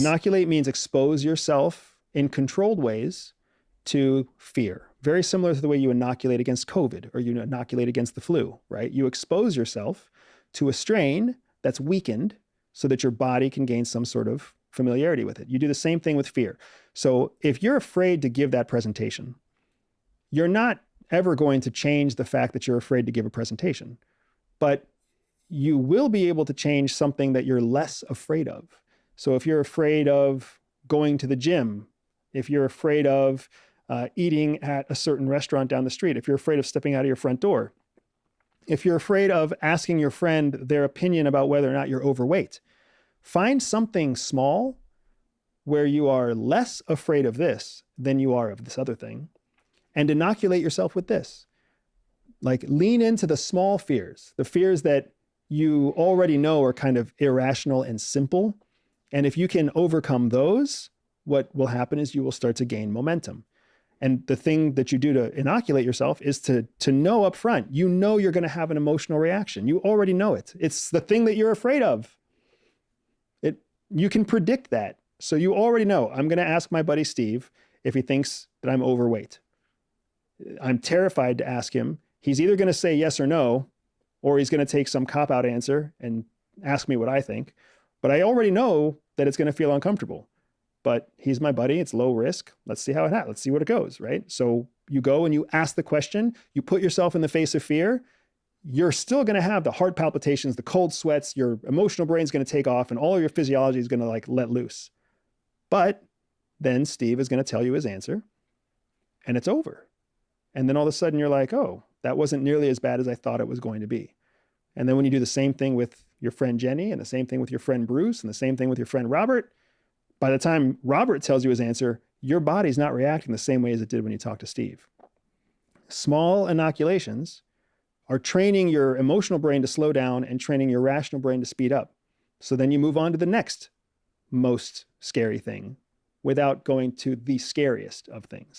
Inoculate means expose yourself in controlled ways to fear. Very similar to the way you inoculate against COVID or you inoculate against the flu, right? You expose yourself to a strain that's weakened so that your body can gain some sort of familiarity with it. You do the same thing with fear. So if you're afraid to give that presentation, you're not ever going to change the fact that you're afraid to give a presentation, but you will be able to change something that you're less afraid of. So if you're afraid of going to the gym, if you're afraid of eating at a certain restaurant down the street, if you're afraid of stepping out of your front door, if you're afraid of asking your friend their opinion about whether or not you're overweight, find something small where you are less afraid of this than you are of this other thing, and inoculate yourself with this. Like, lean into the small fears, the fears that you already know are kind of irrational and simple. And if you can overcome those, what will happen is you will start to gain momentum. And the thing that you do to inoculate yourself is to know up front, you know you're going to have an emotional reaction. You already know it. It's the thing that you're afraid of. You can predict that. So you already know, I'm going to ask my buddy Steve if he thinks that I'm overweight. I'm terrified to ask him. He's either going to say yes or no, or he's going to take some cop-out answer and ask me what I think. But I already know that it's going to feel uncomfortable. But he's my buddy. It's low risk. Let's see how it happens. Let's see what it goes, right? So you go and you ask the question. You put yourself in the face of fear. You're still going to have the heart palpitations, the cold sweats. Your emotional brain's going to take off, and all of your physiology is going to let loose. But then Steve is going to tell you his answer, and it's over. And then all of a sudden you're like, oh, that wasn't nearly as bad as I thought it was going to be. And then when you do the same thing with your friend Jenny, and the same thing with your friend Bruce, and the same thing with your friend Robert, by the time Robert tells you his answer, your body's not reacting the same way as it did when you talked to Steve. Small inoculations are training your emotional brain to slow down and training your rational brain to speed up. So then you move on to the next most scary thing without going to the scariest of things.